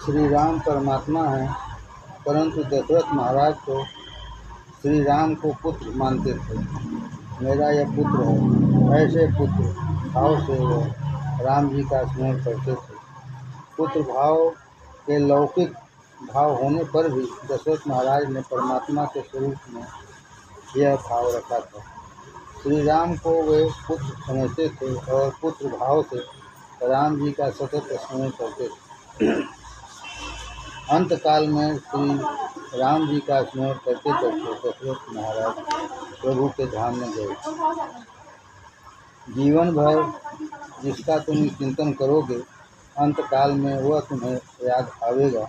श्री राम परमात्मा हैं, परंतु दशरथ महाराज तो श्री राम को पुत्र मानते थे। मेरा यह पुत्र है, ऐसे पुत्र भाव से वह राम जी का स्मरण करते थे। पुत्र भाव के लौकिक भाव होने पर भी दशरथ महाराज ने परमात्मा के स्वरूप में यह भाव रखा था। श्री राम को वे पुत्र समझते थे और पुत्र भाव से राम जी का सतत स्मरण करते थे। अंतकाल में श्री राम जी का स्मरण करते करते दशरथ महाराज प्रभु के धाम में गए। जीवन भर जिसका तुम चिंतन करोगे, अंतकाल में वह तुम्हें याद आवेगा।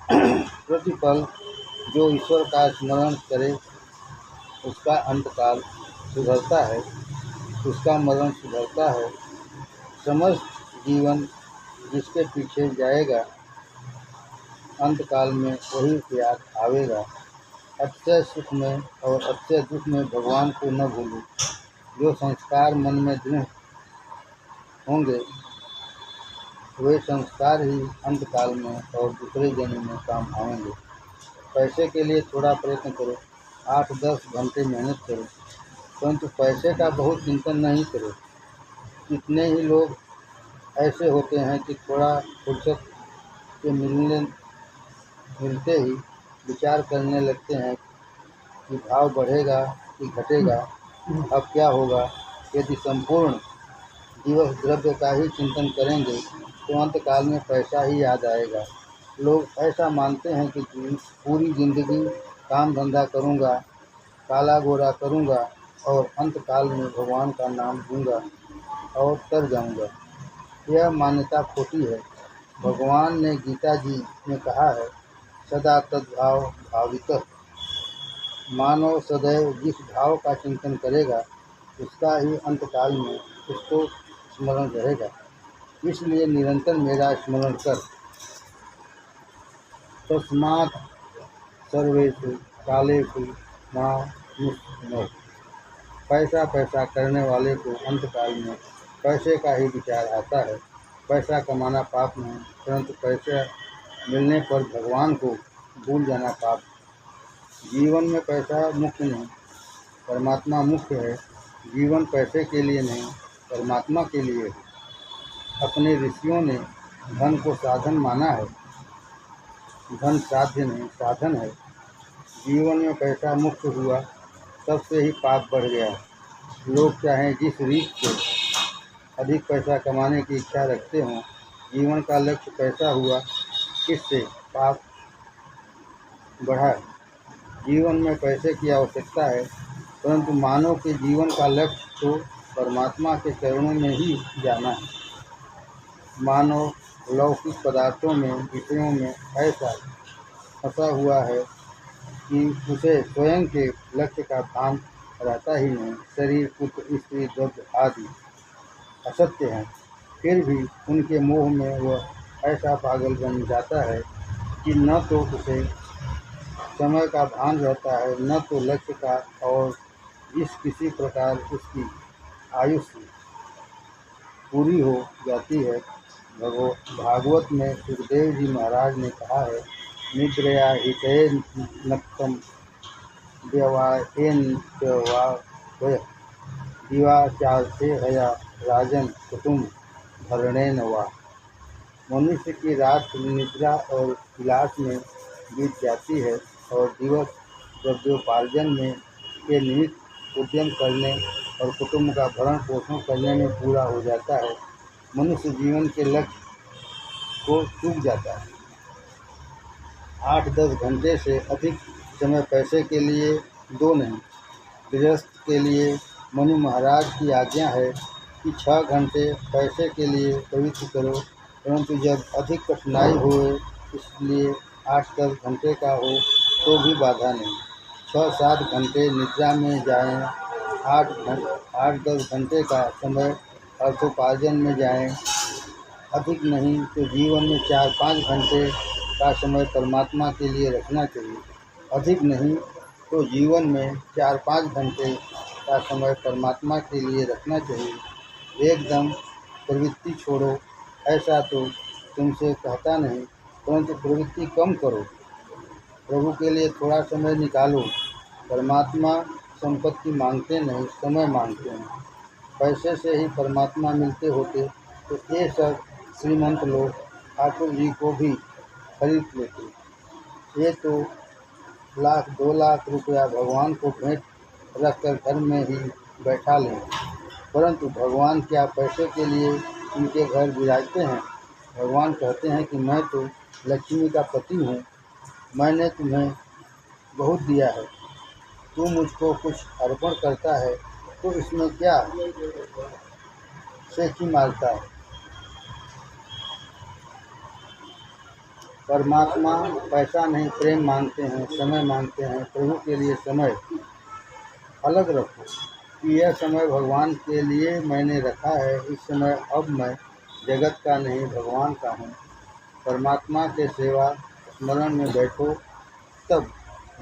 प्रतिपल जो ईश्वर का स्मरण करे उसका अंतकाल सुधरता है, उसका मरण सुधरता है। समस्त जीवन जिसके पीछे जाएगा, अंतकाल में वही याद आवेगा। अक्षय सुख में और अक्षय दुख में भगवान को न भूलो। जो संस्कार मन में दृढ़ होंगे, वे संस्कार ही अंतकाल में और दूसरे जन्म में काम आएंगे। पैसे के लिए थोड़ा प्रयत्न करो, 8-10 घंटे मेहनत करो, परंतु पैसे का बहुत चिंतन नहीं करो। कितने ही लोग ऐसे होते हैं कि थोड़ा फुर्सत के मिलते ही विचार करने लगते हैं कि भाव बढ़ेगा कि घटेगा, अब क्या होगा। यदि संपूर्ण दिवस द्रव्य का ही चिंतन करेंगे तो अंतकाल में पैसा ही याद आएगा। लोग ऐसा मानते हैं कि पूरी जिंदगी काम धंधा करूँगा, काला गोरा करूँगा और अंतकाल में भगवान का नाम दूंगा और तर जाऊँगा। यह मान्यता खोटी है। भगवान ने गीता जी में कहा है, सदा तद्भाव भावितः। मानव सदैव जिस भाव का चिंतन करेगा, उसका ही अंतकाल में उसको स्मरण रहेगा। इसलिए निरंतर मेरा स्मरण कर। तस्मात् सर्वेषु कालेषु मां स्मर। पैसा पैसा करने वाले को अंतकाल में पैसे का ही विचार आता है। पैसा कमाना पाप नहीं, परंतु पैसा मिलने पर भगवान को भूल जाना पाप। जीवन में पैसा मुख्य नहीं, परमात्मा मुख्य है। जीवन पैसे के लिए नहीं, परमात्मा के लिए है। अपने ऋषियों ने धन को साधन माना है। धन साध्य नहीं, साधन है। जीवन में पैसा मुख्य हुआ, तब से ही पाप बढ़ गया। लोग चाहे जिस रीत से अधिक पैसा कमाने की इच्छा रखते हों, जीवन का लक्ष्य पैसा हुआ, इससे पाप बढ़ा। जीवन में पैसे की आवश्यकता है, परंतु मानव के जीवन का लक्ष्य तो परमात्मा के चरणों में ही जाना है। मानव लौकिक पदार्थों में, विषयों में ऐसा फंसा हुआ है कि उसे स्वयं के लक्ष्य का भान रहता ही नहीं। शरीर, पुत्र, स्त्री, द्रव्य आदि असत्य हैं, फिर भी उनके मोह में वह ऐसा पागल बन जाता है कि न तो उसे समय का भान रहता है, न तो लक्ष्य का, और जिस किसी प्रकार उसकी आयुष्य पूरी हो जाती है। भागवत में सुखदेव जी महाराज ने कहा है, निद्रया हितेन नक्तम व्यवायेन दिवाचार से हया राजन कुटुम्ब भरणेन वा। मनुष्य की रात निद्रा और विलास में बीत जाती है और दिवस द्रव्योपार्जन में के निमित्त उद्यम करने और कुटुंब का भरण पोषण करने में पूरा हो जाता है। मनुष्य जीवन के लक्ष्य को चूक जाता है। 8-10 घंटे से अधिक समय पैसे के लिए दो नहीं। गृहस्थ के लिए मनु महाराज की आज्ञा है कि 6 घंटे पैसे के लिए पवित्र करो, परंतु जब अधिक कठिनाई होए इसलिए 8-10 घंटे का हो तो भी बाधा नहीं। 6-7 घंटे निद्रा में जाएं, 8-10 घंटे का समय अर्थोपार्जन में जाएं, अधिक नहीं तो जीवन में 4-5 घंटे का समय परमात्मा के लिए रखना चाहिए। अधिक नहीं तो जीवन में 4-5 घंटे का समय परमात्मा के लिए रखना चाहिए। एकदम प्रवृत्ति छोड़ो ऐसा तो तुमसे कहता नहीं, परंतु प्रवृत्ति कम करो। प्रभु के लिए थोड़ा समय निकालो। परमात्मा संपत्ति मांगते नहीं, समय मांगते हैं। पैसे से ही परमात्मा मिलते होते तो ये सब श्रीमंत लोग ठाकुर जी को भी खरीद लेते। ये तो 1,00,000-2 लाख रुपया भगवान को भेंट रखकर घर में ही बैठा लें, परंतु भगवान क्या पैसे के लिए उनके घर विराजते हैं? भगवान कहते हैं कि मैं तो लक्ष्मी का पति हूँ, मैंने तुम्हें बहुत दिया है, तू मुझको कुछ अर्पण करता है तो इसमें क्या सेखी मारता है? परमात्मा पैसा नहीं प्रेम मांगते हैं, समय मांगते हैं। प्रभु के लिए समय अलग रखो कि यह समय भगवान के लिए मैंने रखा है। इस समय अब मैं जगत का नहीं भगवान का हूँ। परमात्मा के सेवा स्मरण में बैठो, तब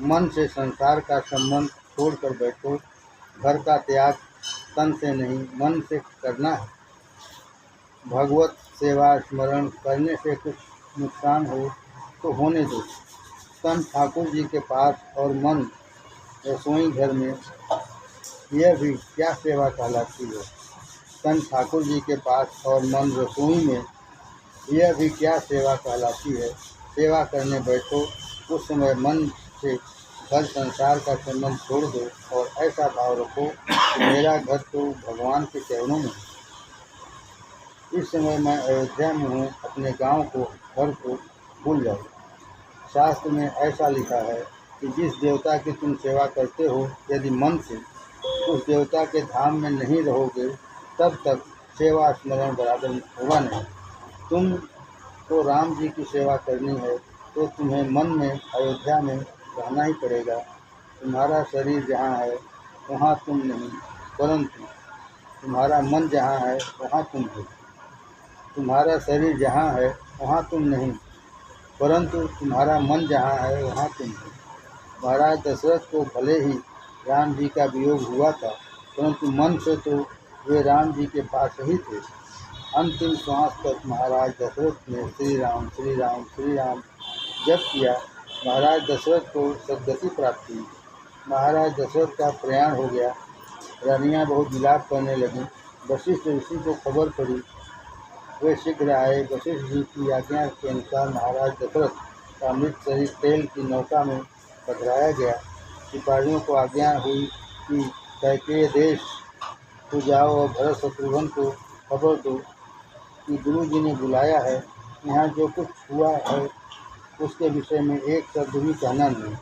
मन से संसार का संबंध छोड़कर बैठो। घर का त्याग तन से नहीं मन से करना है। भगवत सेवा स्मरण करने से कुछ नुकसान हो तो होने दो। तन ठाकुर जी के पास और मन रसोई घर में, यह भी क्या सेवा कहलाती है? तन ठाकुर जी के पास और मन रसोई में, यह भी क्या सेवा कहलाती है? सेवा करने बैठो उस समय मन से घर संसार का संबंध छोड़ दो और ऐसा भाव रखो कि मेरा घर तो भगवान के चरणों में है। इस समय मैं अयोध्या में हूँ, अपने गांव को, घर को भूल जाओ। शास्त्र में ऐसा लिखा है कि जिस देवता की तुम सेवा करते हो, यदि मन से उस देवता के धाम में नहीं रहोगे तब तक सेवा स्मरण बराबर होगा नहीं। तुम तो राम जी की सेवा करनी है तो तुम्हें मन में अयोध्या में रहना ही पड़ेगा। तुम्हारा शरीर जहाँ है वहाँ तुम नहीं, परंतु तुम्हारा मन जहाँ है वहाँ तुम हो। तुम्हारा शरीर जहाँ है वहाँ तुम नहीं, परंतु तुम्हारा मन जहाँ है वहाँ तुम हो। महाराज दशरथ को भले ही राम जी का वियोग हुआ था, परंतु मन से तो वे राम जी के पास ही थे। अंतिम श्वास तक महाराज दशरथ ने श्री राम श्री राम श्री राम जप किया। महाराज दशरथ को सद्गति प्राप्त हुई। महाराज दशरथ का प्रयाण हो गया। रानियाँ बहुत विलाप करने लगीं। वशिष्ठ ऋषि को खबर पड़ी, वे शीघ्र आए। वशिष्ठ जी की आज्ञा के अनुसार महाराज दशरथ का मृत शरीर तेल की नौका में पधराया गया। सिपाहियों को आज्ञा हुई कि कैकेयी देश को जाओ और भरत शत्रुघ्न को खबर दो कि गुरु जी ने बुलाया है। यहाँ जो कुछ हुआ है उसके विषय में एक शब्द भी कहना नहीं।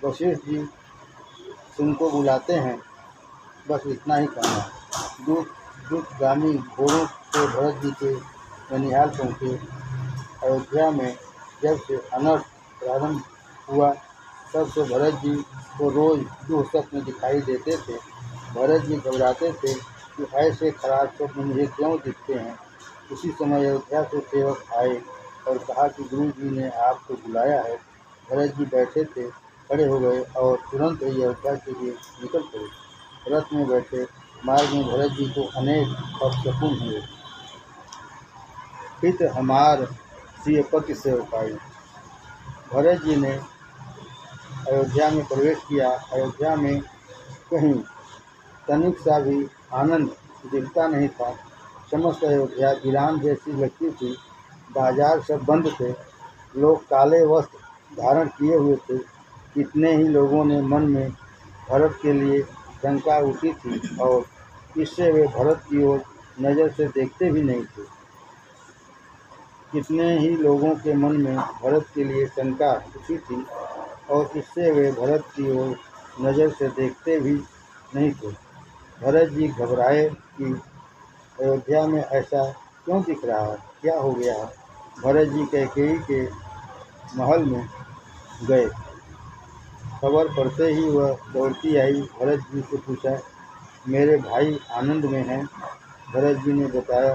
वशिष्ठ जी तुमको बुलाते हैं, बस इतना ही कहना। दूतगामी घोड़ों से भरत जी के ननिहाल पहुँचे। अयोध्या में जब से अनर्थ प्रारंभ हुआ तब से भरत जी को रोज दुख स्वप्न दिखाई देते थे। भरत जी घबराते थे कि ऐसे खराब स्वप्न मुझे क्यों दिखते हैं। उसी समय अयोध्या से सेवक आए और कहा कि गुरु जी ने आपको बुलाया है। भरत जी बैठे थे, खड़े हो गए और तुरंत ही अयोध्या के लिए निकल पड़े। रथ में बैठे मार्ग में भरत जी को अनेक अपशकुन हुए। हित हमार सियपति सेवकाई। भरत जी ने अयोध्या में प्रवेश किया। अयोध्या में कहीं तनिक सा भी आनंद दिखता नहीं था। समस्त अयोध्या वीरान जैसी लगती थी। बाजार सब बंद थे, लोग काले वस्त्र धारण किए हुए थे। कितने ही लोगों ने मन में भरत के लिए शंका उठी थी और इससे वे भरत की ओर नज़र से देखते भी नहीं थे। कितने ही लोगों के मन में भरत के लिए शंका उठी थी और इससे वे भरत की ओर नज़र से देखते भी नहीं थे। भरत जी घबराए कि अयोध्या में ऐसा क्यों दिख रहा है, क्या हो गया है। भरत जी कैकेयी के महल में गए। खबर पड़ते ही वह दौड़ती आई, भरत जी से पूछा, मेरे भाई आनंद में हैं। भरत जी ने बताया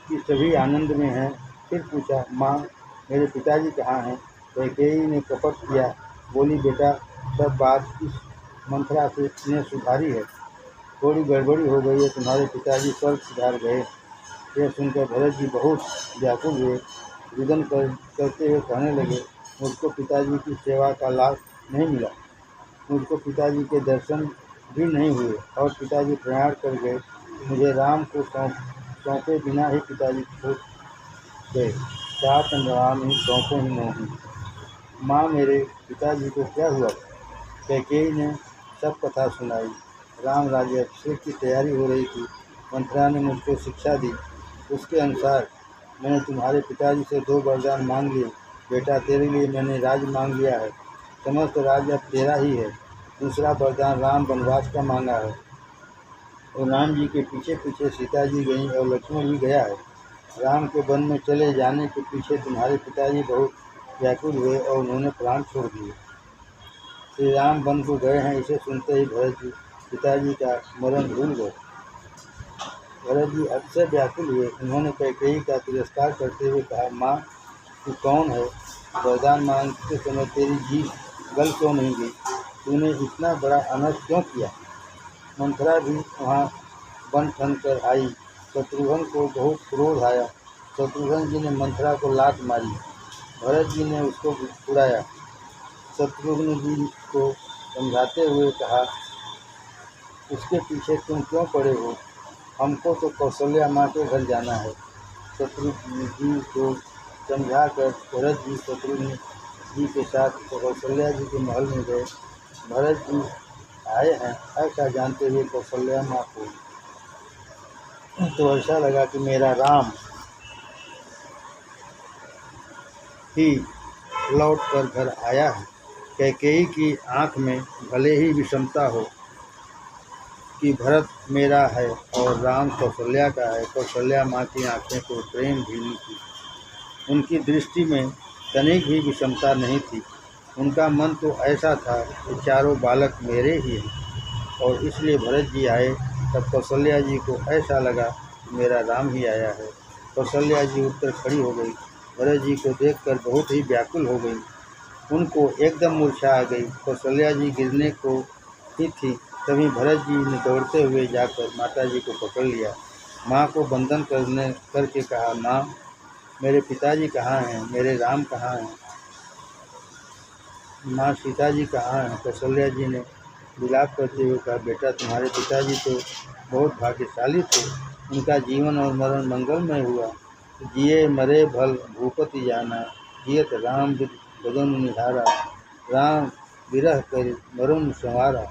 कि सभी आनंद में हैं। फिर पूछा, माँ मेरे पिताजी कहाँ हैं। कैकेयी ने कपट किया, बोली, बेटा सब बात इस मंथरा से ने सुधारी है, थोड़ी गड़बड़ी हो गई है, तुम्हारे पिताजी स्वर्ग सुधार गए। यह सुनकर भरत जी बहुत व्याकुल हुए, रुदन करते हुए कहने लगे, मुझको पिताजी की सेवा का लाभ नहीं मिला, मुझको पिताजी के दर्शन भी नहीं हुए और पिताजी प्रयाण कर गए। मुझे राम को सौंपे बिना ही पिताजी छूट गए। सात राम ही सौंपे ही नहीं। माँ मेरे पिताजी को क्या हुआ। कैकेयी ने सब कथा सुनाई। राम राज्य अभिषेक की तैयारी हो रही थी। मंथरा ने मुझको शिक्षा दी, उसके अनुसार मैंने तुम्हारे पिताजी से 2 वरदान मांग लिए। बेटा तेरे लिए मैंने राज्य मांग लिया है, समस्त राज्य अब तेरा ही है। दूसरा वरदान राम वनवास का मांगा है और राम जी के पीछे पीछे सीता जी गई और लक्ष्मण भी गया है। राम के वन में चले जाने के पीछे तुम्हारे पिताजी बहुत व्याकुल हुए और उन्होंने प्राण छोड़ दिए। श्री राम वन को गए हैं, इसे सुनते ही भरत जी पिताजी का मरण भूल गए। भरत जी अतिशय व्याकुल हुए। उन्होंने कैकेयी का तिरस्कार करते हुए कहा, माँ तू कौन है, वरदान मांगते समय तेरी जीभ गल क्यों नहीं गई, तूने इतना बड़ा अनर्थ क्यों किया। मंथरा भी वहाँ बन ठन कर आई। शत्रुघ्न को बहुत क्रोध आया। शत्रुघ्न जी ने मंथरा को लात मारी, भरत जी ने उसको छुड़ाया। शत्रुघ्न जी को समझाते हुए कहा, उसके पीछे तुम क्यों पड़े हो, हमको तो कौशल्या माँ के घर जाना है। शत्रुघ्न जी को समझा कर भरत जी शत्रुघ्न जी के साथ कौशल्या जी के महल में गए। भरत जी आए हैं ऐसा जानते हुए कौशल्या माँ को तो ऐसा लगा कि मेरा राम ही लौट कर घर आया है। कैकेयी की आँख में भले ही विषमता हो कि भरत मेरा है और राम कौशल्या का है, कौशल्या माँ की आँखें तो प्रेम भीनी थी। उनकी दृष्टि में तनिक भी विषमता नहीं थी। उनका मन तो ऐसा था कि चारों बालक मेरे ही हैं और इसलिए भरत जी आए तब कौशल्या जी को ऐसा लगा कि मेरा राम ही आया है। कौशल्या जी उठकर खड़ी हो गई। भरत जी को देखकर बहुत ही व्याकुल हो गई, उनको एकदम मूर्छा आ गई। कौशल्या जी गिरने को ही थी, तभी भरत जी ने दौड़ते हुए जाकर माता जी को पकड़ लिया। माँ को बंधन करके कहा, माँ मेरे पिताजी कहाँ हैं, मेरे राम कहाँ हैं, माँ सीता जी कहाँ हैं। कौशल्या जी ने विलाप करते हुए कहा, बेटा तुम्हारे पिताजी तो बहुत भाग्यशाली थे, उनका जीवन और मरण मंगलमय हुआ। जिए मरे भल भूपति जाना, जियत राम बदन निहारा, राम विरह कर मरुन संवारा।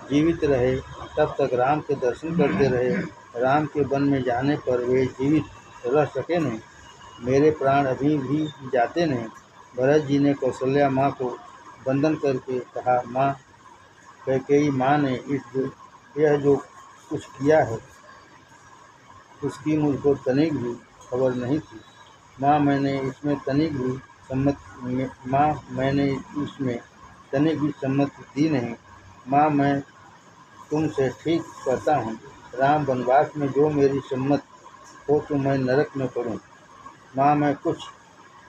जीवित रहे तब तक राम के दर्शन करते रहे, राम के वन में जाने पर वे जीवित रह सके नहीं, मेरे प्राण अभी भी जाते नहीं। भरत जी ने कौशल्या माँ को बंधन करके कहा, माँ कैकेयी माँ ने यह जो कुछ किया है उसकी मुझको तनिक भी खबर नहीं थी। माँ मैंने इसमें तनिक भी सम्मति दी नहीं। माँ मैं तुमसे ठीक कहता हूँ, राम वनवास में जो मेरी सम्मत हो तो मैं नरक में पड़ूँ। माँ मैं कुछ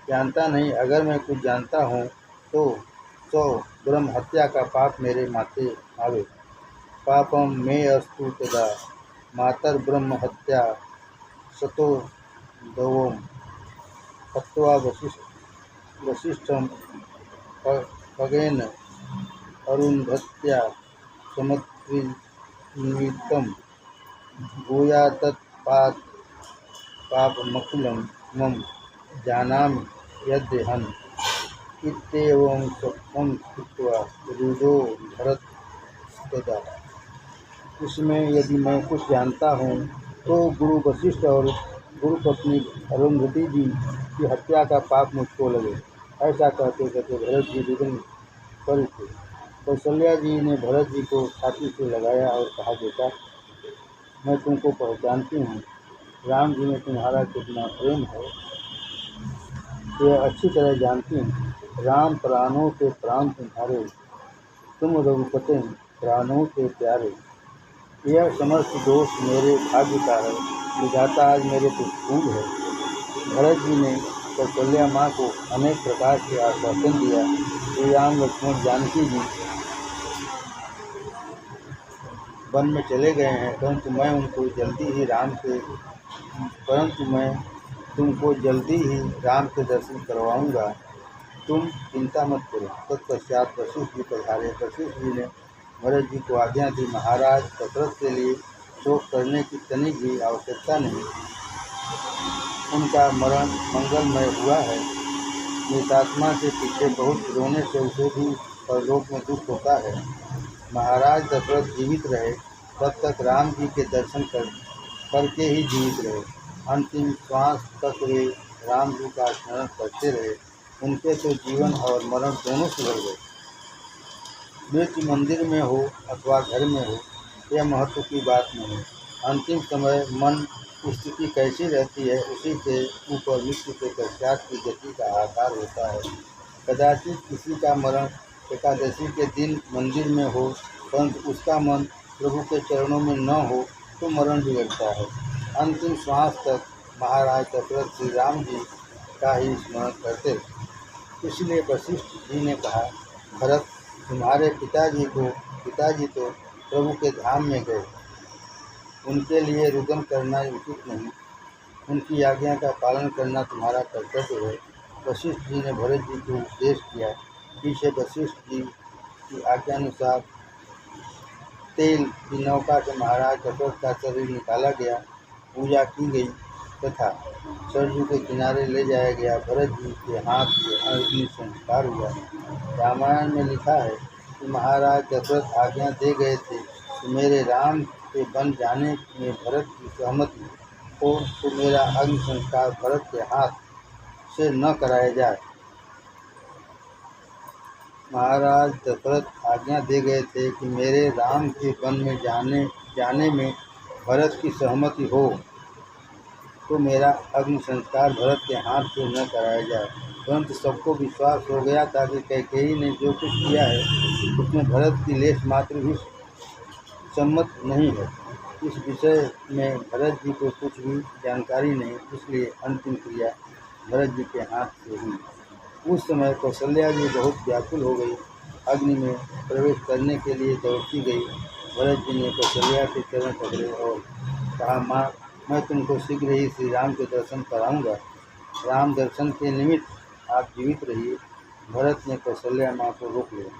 जानता नहीं, अगर मैं कुछ जानता हूँ तो 100 ब्रह्म हत्या का पाप मेरे माथे आवे। पापम मे अस्तु तदा मातर ब्रह्म हत्या सतो दवोम हत्वा वसिष्ठम खगेन अरुन्धत्या समत्रिनिमित्तम भूया तत्पात पापमखिलं मम जानामि यद्यहम् इत्येवं स्वप्नं स्थित्वा रुदो भरतस्तदा। इसमें यदि मैं कुछ जानता हूँ तो गुरु वशिष्ठ और गुरु पत्नी अरुंधति जी की हत्या का पाप मुझको लगे। ऐसा कहते कहते भरत जी रुदन कर उठे। कौशल्या जी ने भरत जी को छाती से लगाया और कहा, बेटा, मैं तुमको पहचानती हूँ। राम जी में तुम्हारा कितना प्रेम है यह अच्छी तरह जानती हूँ। राम प्राणों के प्राण तुम्हारे, तुम रघुपति प्राणों के प्यारे। यह समस्त दोष मेरे भाग्य का है, विधाता आज मेरे पुष्पूंग है। भरत जी ने कौशल्या माँ को अनेक प्रकार के आश्वासन दिया। श्री राम लक्ष्मण जानकी जी वन में चले गए हैं, परंतु मैं तुमको जल्दी ही राम के दर्शन करवाऊंगा। तुम चिंता मत करो। तत्पश्चात वशिष्ठ जी पधारे। वशिष्ठ जी ने भरत जी को आज्ञा दी, महाराज दशरथ के लिए शोक करने की तनिक भी आवश्यकता नहीं। उनका मरण मंगलमय हुआ है। मृतात्मा के पीछे बहुत रोने से उसे भी परलोक में दुख होता है। महाराज दशरथ जीवित रहे तब तक राम जी के दर्शन करके ही जीवित रहे। अंतिम श्वास तक वे राम जी का स्मरण करते रहे। उनके तो जीवन और मरण दोनों सुधर गए। मृत्यु मंदिर में हो अथवा घर में हो, यह महत्व की बात नहीं। अंतिम समय मन की स्थिति कैसी रहती है, उसी से ऊपर मृत्यु के पश्चात की गति का आकार होता है। कदाचित किसी का मरण एकादशी के दिन मंदिर में हो, परंतु उसका मन प्रभु के चरणों में न हो तो मरण बिगड़ता है। अंतिम श्वास तक महाराज दशरथ श्री राम जी का ही स्मरण करते। इसलिए वशिष्ठ जी ने कहा, भरत, तुम्हारे पिताजी तो प्रभु के धाम में गए। उनके लिए रुदन करना उचित नहीं। उनकी आज्ञा का पालन करना तुम्हारा कर्तव्य है। वशिष्ठ जी ने भरत जी को उपदेश किया। पीछे वशिष्ठ जी की आज्ञानुसार तेल की नौका से महाराज दशरथ का शरीर निकाला गया, पूजा की गई तथा सरजू के किनारे ले जाया गया। भरत जी के हाथ से अग्नि संस्कार हुआ। रामायण में लिखा है कि महाराज दशरथ आज्ञा दे गए थे कि मेरे राम के बन जाने में भरत की सहमति हो तो मेरा अग्नि संस्कार भरत के हाथ से न कराया जाए। महाराज दशरथ आज्ञा दे गए थे कि मेरे राम के वन में जाने में भरत की सहमति हो तो मेरा अग्नि संस्कार भरत के हाथ से न कराया जाए। परंतु सबको विश्वास हो गया था कि कैकेयी ने जो कुछ किया है उसमें भरत की लेश मात्र भी सम्मत नहीं है। इस विषय में भरत जी को कुछ भी जानकारी नहीं, इसलिए अंतिम क्रिया भरत जी के हाथ से हुई। उस समय कौशल्या जी बहुत व्याकुल हो गई। अग्नि में प्रवेश करने के लिए दौड़ती गई। भरत जी ने कौशल्या के चरण पकड़े और कहा, माँ, मैं तुमको शीघ्र ही श्री राम के दर्शन कराऊंगा। राम दर्शन के निमित्त आप जीवित रहिए। भरत ने कौशल्या माँ को रोक लिया।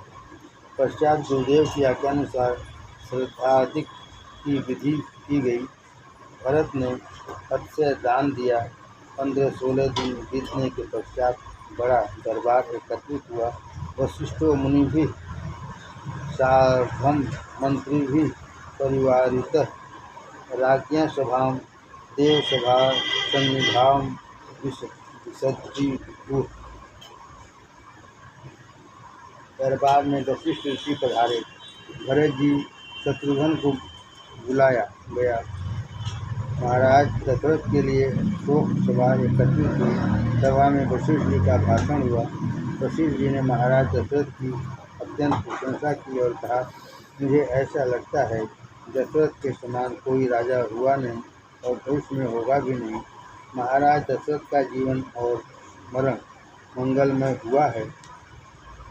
पश्चात गुरुदेव की आज्ञानुसार श्राद्धादि की विधि की गई। भरत ने अक्षय दान दिया। 15-16 दिन बीतने के पश्चात बड़ा दरबार एकत्रित हुआ। वशिष्ठो मुनि भी सार्धम मंत्री भी परिवारितः राज्ञा सभां देव सभा सन्निधाम विसर्जी। दरबार में वशिष्ठ ऋषि पधारे। भरत जी शत्रुघ्न को बुलाया गया। महाराज दशरथ के लिए शोक सभा एकत्रित हुई। सभा में वशिष्ठ जी का भाषण हुआ। वशिष्ठ जी ने महाराज दशरथ की अत्यंत प्रशंसा की और कहा, मुझे ऐसा लगता है दशरथ के समान कोई राजा हुआ नहीं और भविष्य में होगा भी नहीं। महाराज दशरथ का जीवन और मरण मंगलमय हुआ है।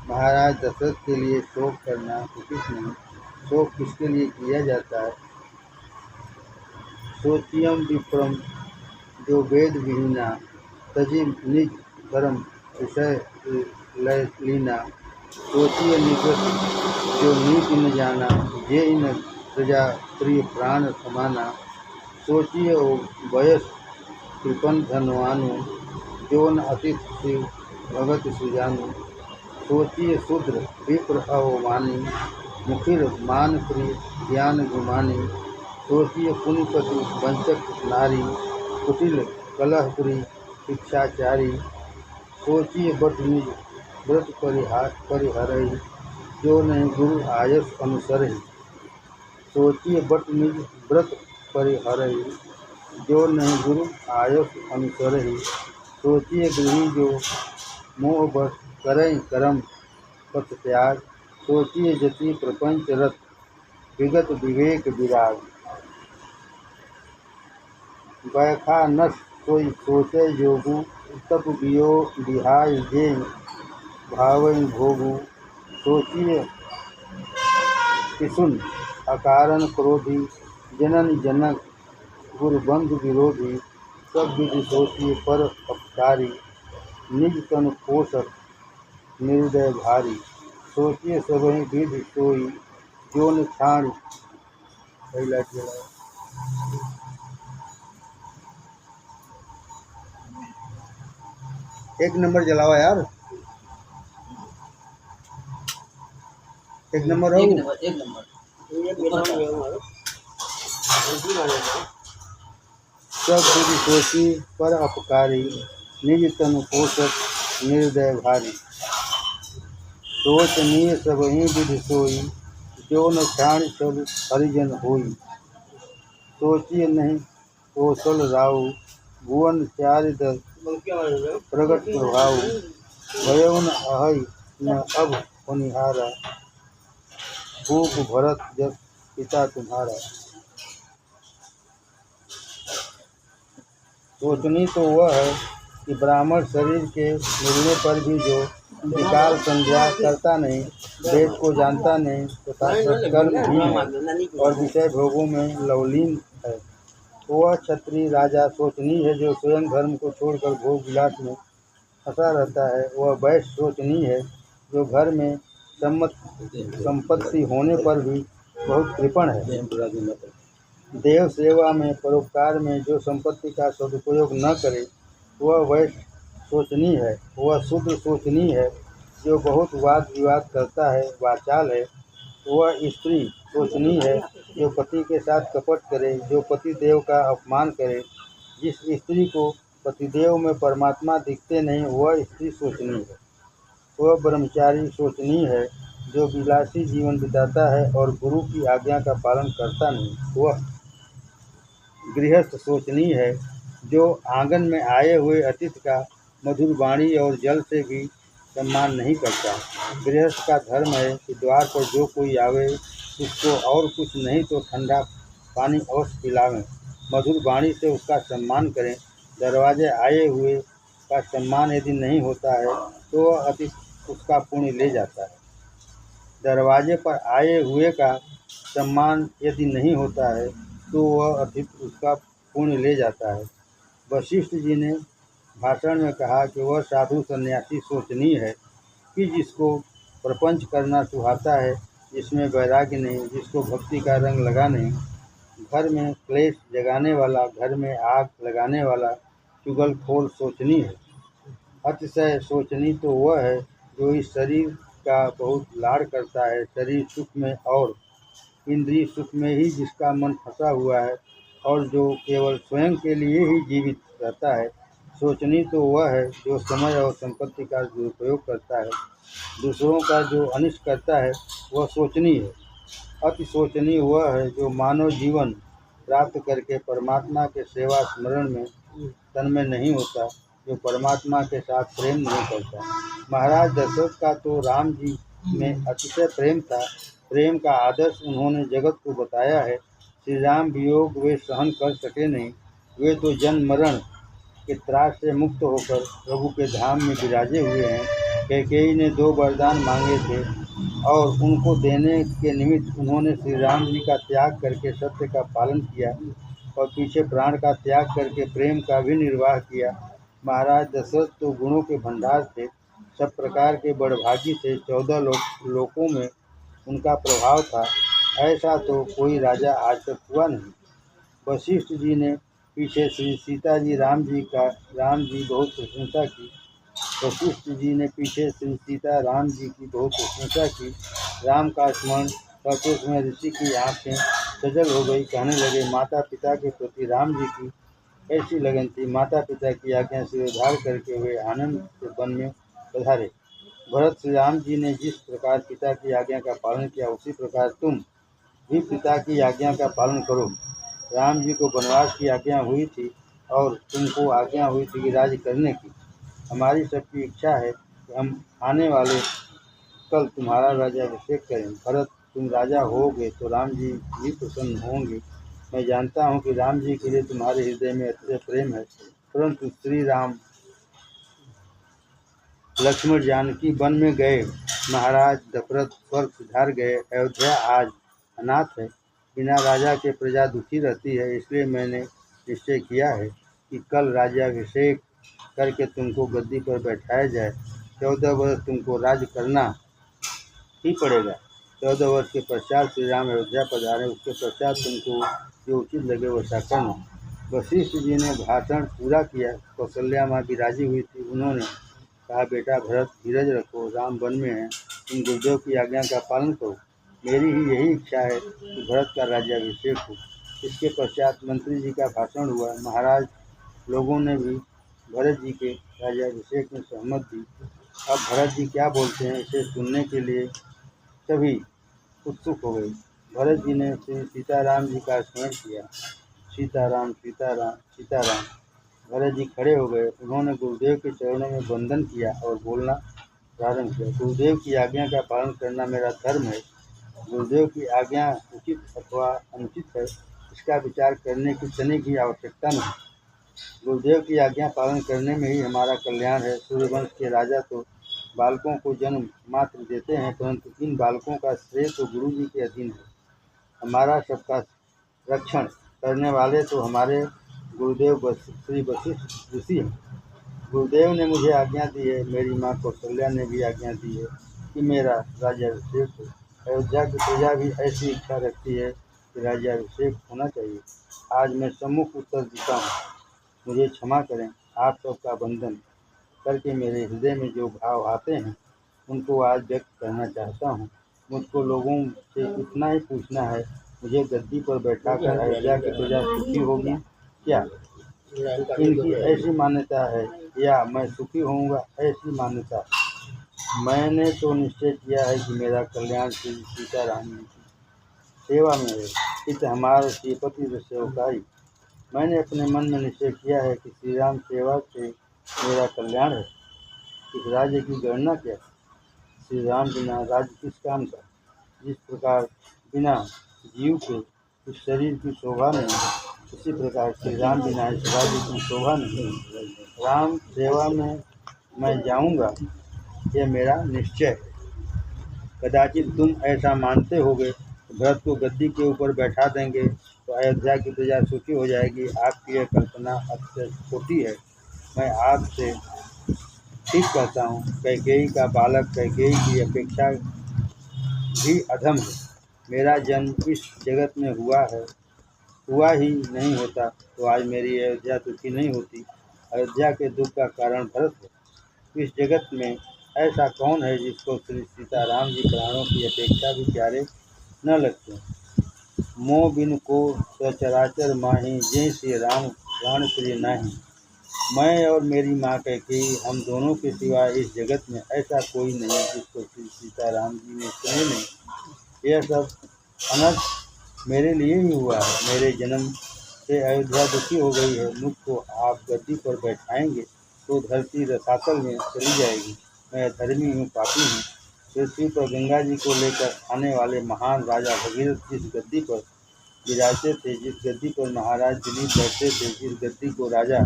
महाराज दशरथ के लिए शोक करना उचित नहीं। शोक किसके लिए किया जाता है? सोचियम विप्रम जो वेद विहीना, तजी निज धर्म विषय लीना। सोचिए निवृत्त जो नीति न जाना, ये न प्रजा प्रिय प्राण समाना। सोचिए ओ वयस कृपन धनवानु, जोन अतिथ शिव भगत सुजानु। सोचिए शूद्र विप्र अवमानी, मुखिर मान प्रिय ज्ञान गुमानी। सोचिए पुण्यपति वंचक नारी, कुटिल कलहपुरी शिक्षाचारी। सोचिए बट निज व्रत परिहरई, जो नहीं गुरु आयस अनुसरई। सोचिए बट निज व्रत परिहरई, जो नहीं गुरु आयस अनुसरई। सोचिए गृही जो मोह बस करई कर्म पथ त्याग। सोचिए जति प्रपंच रत, विगत विवेक विराग। बैखा नस सोई सोचै जोगु, तप बियो बिहाय जे भावई भोगु। सोचिए किसुन अकारण क्रोधी, जनन जनक गुरु बंधु विरोधी। सब विधि सोचिए पर अपकारी, निज तन पोषक निर्दय भारी। सोचिए सबहि विधि सोई, जोन छाण एक नंबर जलावा यार, एक नंबर हो। सब विधि सोची पर अपकारी, निज तनु पोषक निर्दय भारी। सोचनीय सबहि विधि सोई, जो न छाण सब हरिजन होई। सोचिए नहीं कौशल राउ, भुवन चारि दल प्रगट प्रभाव। भयउ न अहै न अब होनिहारा, भूप भरत जस पिता तुम्हारा। सोचनी तो वह है कि ब्राह्मण शरीर के मिलने पर भी जो विकाल संध्या करता नहीं, वेद को जानता नहीं तथा सत्कर्महीन है और विषय भोगों में लवलीन है, वह क्षत्रिय राजा सोचनीय है जो स्वयं धर्म को छोड़कर भोग विलास में फंसा रहता है। वह वैश्य सोचनीय है जो घर में संपत्ति होने पर भी बहुत कृपण है। देव सेवा में परोपकार में जो संपत्ति का सदुपयोग न करे, वह वैश्य सोचनीय है। वह शूद्र सोचनीय है जो बहुत वाद विवाद करता है, वाचाल है। वह स्त्री सोचनीय है जो पति के साथ कपट करे, जो पति देव का अपमान करे। जिस स्त्री को पतिदेव में परमात्मा दिखते नहीं, वह स्त्री सोचनीय है। वह ब्रह्मचारी सोचनीय है जो विलासी जीवन बिताता है और गुरु की आज्ञा का पालन करता नहीं। वह गृहस्थ सोचनीय है जो आंगन में आए हुए अतिथि का मधुर वाणी और जल से भी सम्मान नहीं करता। गृहस्थ का धर्म है कि द्वार पर जो कोई आवे उसको और कुछ नहीं तो ठंडा पानी अवश्य पिलावें, मधुर वाणी से उसका सम्मान करें। दरवाजे आए हुए का सम्मान यदि नहीं होता है तो वह अतिथि उसका पुण्य ले जाता है। दरवाजे पर आए हुए का सम्मान यदि नहीं होता है तो वह अतिथि उसका पुण्य ले जाता है। वशिष्ठ जी ने भाषण में कहा कि वह साधु सन्यासी सोचनीय है कि जिसको प्रपंच करना सुहाता है, जिसमें वैराग्य नहीं, जिसको भक्ति का रंग लगा नहीं, घर में क्लेश जगाने वाला, घर में आग लगाने वाला चुगलखोर सोचनीय है। अतिशय सोचनीय तो वह है जो इस शरीर का बहुत लाड़ करता है, शरीर सुख में और इंद्रिय सुख में ही जिसका मन फंसा हुआ है और जो केवल स्वयं के लिए ही जीवित रहता है। सोचनीय तो वह है जो समय और संपत्ति का दुरुपयोग करता है, दूसरों का जो अनिष्ट करता है, वह सोचनीय है। अति सोचनीय वह है जो मानव जीवन प्राप्त करके परमात्मा के सेवा स्मरण में तन्मय नहीं होता, जो परमात्मा के साथ प्रेम नहीं करता। महाराज दशरथ का तो राम जी में अतिशय प्रेम था। प्रेम का आदर्श उन्होंने जगत को बताया है। श्री राम वियोग वे सहन कर सके नहीं, वे तो जन्म मरण के त्रास से मुक्त होकर प्रभु के धाम में विराजे हुए हैं। कैकेयी ने 2 वरदान मांगे थे और उनको देने के निमित्त उन्होंने श्री राम जी का त्याग करके सत्य का पालन किया और पीछे प्राण का त्याग करके प्रेम का भी निर्वाह किया। महाराज दशरथ तो गुणों के भंडार थे, सब प्रकार के बड़भागी थे, 14 लोकों में उनका प्रभाव था। ऐसा तो कोई राजा आज तक हुआ नहीं। वशिष्ठ जी ने पीछे श्री सीता जी राम जी बहुत प्रशंसा की। वशिष्ठ जी ने पीछे श्री सीता राम जी की बहुत प्रशंसा की। राम का स्मरण करते समय ऋषि की आंखें सजल हो गई। कहने लगे, माता पिता के प्रति राम जी की ऐसी लगन थी। माता पिता की आज्ञा स्वीकार करके वे आनंद से वन में पधारे। भरत श्री राम जी ने जिस प्रकार पिता की आज्ञा का पालन किया, उसी प्रकार तुम भी पिता की आज्ञा का पालन करो। राम जी को वनवास की आज्ञा हुई थी और तुमको आज्ञा हुई थी कि राज्य करने की। हमारी सबकी इच्छा है कि हम आने वाले कल तुम्हारा राज्याभिषेक करें। भरत, तुम राजा होगे तो राम जी भी प्रसन्न होंगे। मैं जानता हूँ कि राम जी के लिए तुम्हारे हृदय में अत्यंत प्रेम है, परंतु श्री राम लक्ष्मण जानकी वन में गए, महाराज दशरथ स्वर्ग सिधार गए, अयोध्या आज अनाथ है। बिना राजा के प्रजा दुखी रहती है। इसलिए मैंने निश्चय किया है कि कल राज्याभिषेक करके तुमको गद्दी पर बैठाया जाए। 14 वर्ष तुमको राज्य करना ही पड़ेगा। 14 वर्ष के पश्चात श्री राम अयोध्या पधारे। उसके पश्चात तुमको जो उचित लगे वैसा करना। वशिष्ठ जी ने भाषण पूरा किया। कौशल्या माँ भी राजी हुई थी। उन्होंने कहा, बेटा भरत, धीरज रखो, राम वन में है, तुम गुरुदेव की आज्ञा का पालन करो। मेरी ही यही इच्छा है कि भरत का राज्याभिषेक हो। इसके पश्चात मंत्री जी का भाषण हुआ। महाराज लोगों ने भी भरत जी के राज्याभिषेक में सहमत दी। अब भरत जी क्या बोलते हैं, इसे सुनने के लिए सभी उत्सुक हो गई। भरत जी ने श्री सीताराम जी का स्मरण किया। सीताराम सीताराम सीताराम। भरत जी खड़े हो गए। उन्होंने गुरुदेव के चरणों में वंदन किया और बोलना प्रारंभ किया। गुरुदेव की आज्ञा का पालन करना मेरा धर्म है। गुरुदेव की आज्ञा उचित अथवा अनुचित है, इसका विचार करने की तनिक भी आवश्यकता नहीं। गुरुदेव की आज्ञा पालन करने में ही हमारा कल्याण है। सूर्यवंश के राजा तो बालकों को जन्म मात्र देते हैं, परंतु इन बालकों का श्रेय तो गुरु जी के अधीन है। हमारा सबका रक्षण करने वाले तो हमारे गुरुदेव श्री वशिष्ठ ऋषि हैं। गुरुदेव ने मुझे आज्ञा दी है, मेरी माँ कौशल्या ने भी आज्ञा दी है कि मेरा राज्याभिषेक हो। अयोध्या की प्रजा भी ऐसी इच्छा रखती है कि राज्याभिषेक होना चाहिए। आज मैं सम्मुख उत्तर देता हूँ, मुझे क्षमा करें। आप सबका वंदन करके मेरे हृदय में जो भाव आते हैं उनको आज व्यक्त करना चाहता हूँ। मुझको लोगों से इतना ही पूछना है, मुझे गद्दी पर बैठाकर अयोध्या की प्रजा सुखी होगी क्या? इनकी ऐसी मान्यता है या मैं सुखी होऊंगा, ऐसी मान्यता। मैंने तो निश्चय किया है कि मेरा कल्याण श्री सीताराम जी की सेवा में है। इत हमारे श्रीपति सेवकाई। मैंने अपने मन में निश्चय किया है कि श्री राम सेवा से मेरा कल्याण है। इस राज्य की गणना क्या? श्री राम बिना राज्य किस काम का? जिस प्रकार बिना जीव के इस शरीर की शोभा नहीं, उसी प्रकार श्री राम बिना इस राज्य की शोभा नहीं। राम सेवा में मैं जाऊंगा, यह मेरा निश्चय है। कदाचित तुम ऐसा मानते होगे कि भरत को गद्दी के ऊपर बैठा देंगे तो अयोध्या की प्रजा सुखी हो जाएगी। आपकी यह कल्पना अत्यंत खोटी है। मैं आपसे ठीक कहता हूँ, कैकेयी का बालक कैकेयी की अपेक्षा भी अधम है। मेरा जन्म इस जगत में हुआ ही नहीं होता तो आज मेरी अयोध्या दुखी नहीं होती। अयोध्या के दुख का कारण भरत है। इस जगत में ऐसा कौन है जिसको श्री सीताराम जी प्राणों की अपेक्षा भी प्यारे न लगते? मोह बिन को सचराचर माही, जय श्री राम प्राण प्रिय नाही। मैं और मेरी माँ कैकेयी, हम दोनों के सिवा इस जगत में ऐसा कोई नहीं जिसको श्री सीताराम जी ने सुने नहीं। यह सब अनर्थ मेरे लिए ही हुआ है। मेरे जन्म से अयोध्या दुखी हो गई है। मुझको आप गद्दी पर बैठाएंगे तो धरती रसातल में चली जाएगी। मैं धर्मी हूँ, पापी हूँ। पृथ्वी पर गंगा जी को लेकर आने वाले महान राजा भगीरथ जिस गद्दी पर विराजते थे, जिस गद्दी पर महाराज दिलीप बैठते थे, जिस गद्दी को राजा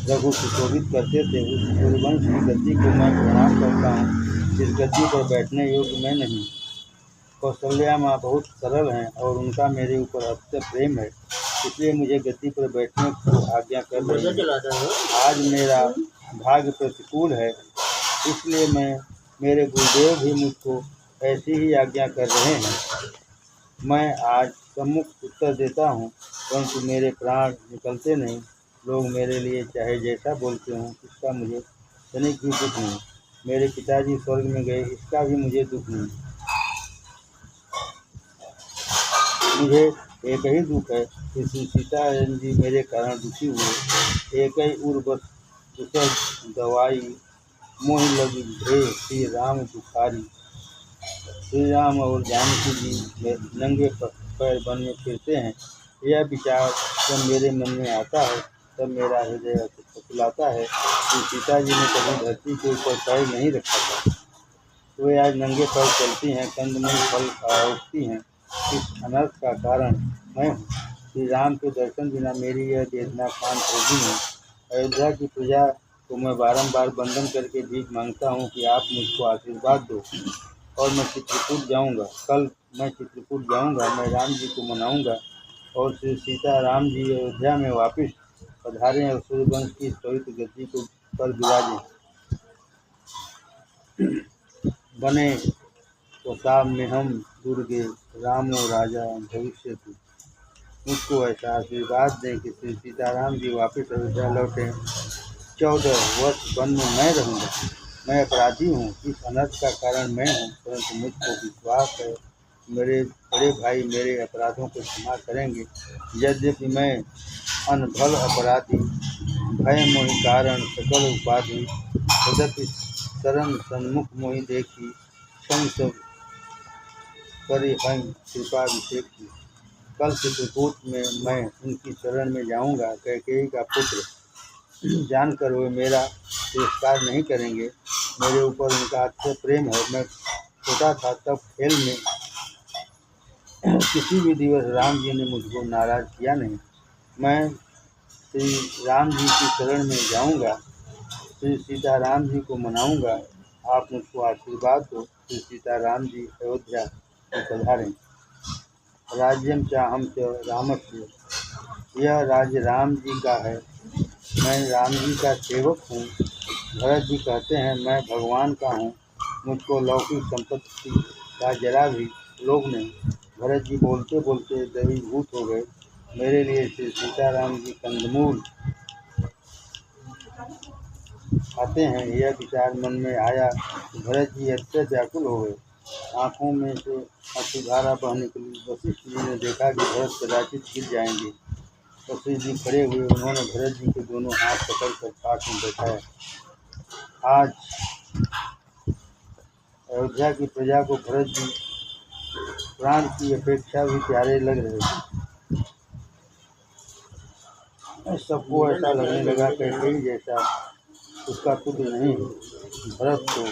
रघु सुशोभित करते थे, उस सूर्यवंश की गद्दी को मैं प्रणाम करता हूँ। इस गद्दी पर बैठने योग्य मैं नहीं। कौशल्या माँ बहुत सरल हैं और उनका मेरे ऊपर अत्यंत प्रेम है, इसलिए मुझे गद्दी पर बैठने को आज्ञा कर रही है। आज मेरा भाग्य प्रतिकूल है, इसलिए मेरे गुरुदेव भी मुझको ऐसी ही आज्ञा कर रहे हैं। मैं आज सम्मुख उत्तर देता हूँ, परंतु मेरे प्राण निकलते नहीं। लोग मेरे लिए चाहे जैसा बोलते हों, इसका मुझे तनिक भी दुख नहीं। मेरे पिताजी स्वर्ग में गए, इसका भी मुझे दुख नहीं। मुझे एक ही दुख है कि श्री सीताराम जी मेरे कारण दुखी हुए। एक ही उर बस दुसर दवाई मोह लगी भे श्री राम दुखारी। श्री राम और जानकी जी नंगे पैर वन में फिरते हैं। यह विचार जब मेरे मन में आता है तब मेरा हृदय फुसलाता है कि सीता जी ने कभी धरती के ऊपर पैर नहीं रखा था। वे आज नंगे पैर चलती हैं, कंदमूल फल उगती हैं। इस अनर्थ का कारण मैं हूँ। श्री राम के दर्शन बिना मेरी यह वेदना शांत होगी नहीं। अयोध्या की प्रजा को मैं बारंबार वंदन करके भीख मांगता हूँ कि आप मुझको आशीर्वाद दो और मैं चित्रकूट जाऊँगा। कल मैं चित्रकूट जाऊँगा, मैं राम जी को मनाऊँगा और श्री सीताराम जी अयोध्या में वापस पधारें और सूर्यवंश की पवित्र गद्दी को पर विराजें। बने प्रताप में हम दुर्गे रामो राजा भविष्यति। मुझको ऐसा आशीर्वाद दें कि श्री सीताराम जी वापस अयोध्या लौटें। 14 वर्ष वन में मैं रहूँगा। मैं अपराधी हूँ, इस अनर्थ का कारण मैं हूँ, परंतु मुझको विश्वास है मेरे बड़े भाई मेरे अपराधों को क्षमा करेंगे। यद्यपि मैं अनभल अपराधी, भय मोहि कारण सकल उपाधि, तदपि शरण सन्मुख मोहि देखी, क्षम सब करे हम कृपाभिषेक की। कल चित्रकूट में मैं उनकी शरण में जाऊंगा। कैकेयी का पुत्र जानकर वे मेरा तिरस्कार नहीं करेंगे। मेरे ऊपर उनका अच्छा प्रेम है। मैं छोटा था तब खेल में किसी भी दिवस राम जी ने मुझको नाराज किया नहीं। मैं श्री राम जी की शरण में जाऊंगा, श्री सीताराम जी को मनाऊंगा। आप मुझको आशीर्वाद दो, श्री सीताराम जी अयोध्या में पधारें। राज्यम चाहम च रामस्य, यह राज्य राम जी का है। मैं राम जी का सेवक हूँ। भरत जी कहते हैं मैं भगवान का हूँ, मुझको लौकिक संपत्ति का जरा भी लोभ नहीं। भरत जी बोलते बोलते द्रवीभूत हो गए। मेरे लिए श्री सीताराम जी कंदमूल खाते हैं, यह विचार मन में आया तो भरत जी अत्यंत व्याकुल हो गए। आँखों में से अश्रुधारा बह निकली। वशिष्ठ जी ने देखा कि भरत कदाचित गिर जाएंगे। वशिष्ठ जी खड़े हुए, उन्होंने भरत जी के दोनों हाथ पकड़कर पास में बैठाया। आज अयोध्या की प्रजा को भरत जी प्राण की अपेक्षा भी प्यारे लग रहे थे। सबको ऐसा लगने लगा कैकेयी जैसा उसका पुत्र नहीं। भरत तो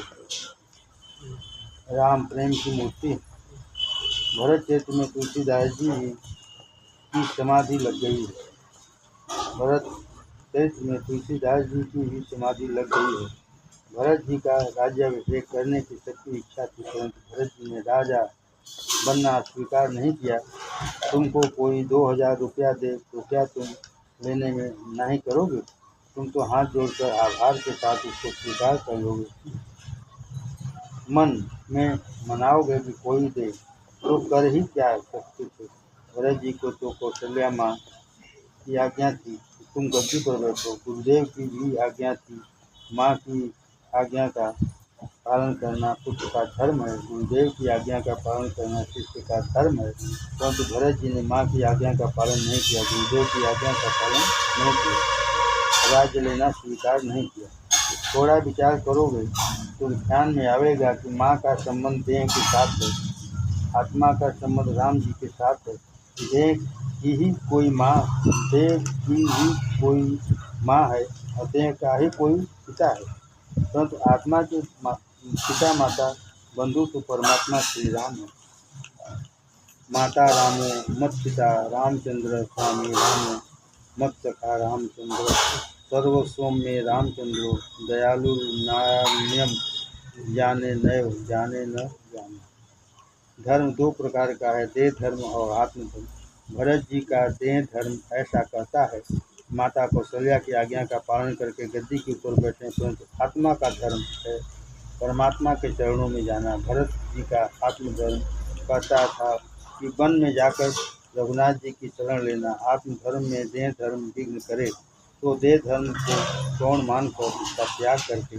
राम प्रेम की मूर्ति। भरत क्षेत्र में तुलसीदास जी की समाधि लग गई है। भरत क्षेत्र में तुलसीदास जी की भी समाधि लग गई है। भरत जी का राज्याभिषेक करने की सबकी इच्छा थी, परंतु भरत जी ने राजा बनना स्वीकार नहीं किया। तुमको कोई 2000 रुपया दे तो क्या तुम लेने में नहीं करोगे? तुम तो हाथ जोड़कर आभार के साथ उसको स्वीकार कर लोगे। मन में मनाओगे कि कोई दे तो कर ही क्या सकते थे। भरत जी को तो कौशल्या माँ की आज्ञा थी कि तुम गद्दी पर बैठो। गुरुदेव की भी आज्ञा थी। माँ की आज्ञा का पालन करना पुत्र का धर्म है। गुरुदेव की आज्ञा का पालन करना शिष्य का धर्म है। परंतु भरत जी ने माँ की आज्ञा का पालन नहीं किया, गुरुदेव की आज्ञा का पालन नहीं किया, राज्य लेना स्वीकार नहीं किया। थोड़ा विचार करोगे तो ध्यान में आवेगा कि माँ का संबंध देह के साथ है, आत्मा का संबंध राम जी के साथ है। देह की ही कोई माँ है और देह का ही कोई पिता है, परंतु आत्मा के पिता माता बंधु तो परमात्मा श्री राम है। माता रामो मत पिता रामचंद्र, स्वामी रामो मत सखा रामचंद्र, सर्वस्व में रामचंद्रो, दयालु नान्यम जाने नयो जाने न जाने। धर्म दो प्रकार का है, देह धर्म और आत्म धर्म। भरत जी का देह धर्म ऐसा कहता है माता कौशल्या की आज्ञा का पालन करके गद्दी के ऊपर बैठे, परंतु आत्मा का धर्म है परमात्मा के चरणों में जाना। भरत जी का आत्मधर्म कहता था कि वन में जाकर रघुनाथ जी की शरण लेना। आत्मधर्म में देह धर्म विघ्न करे तो देह धर्म को गौण मानकर उसका त्याग करके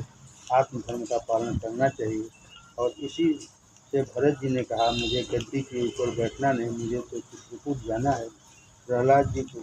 आत्मधर्म का पालन करना चाहिए। और इसी से भरत जी ने कहा, मुझे गद्दी के ऊपर बैठना नहीं, मुझे तो चित्रकूट जाना है। प्रहलाद जी को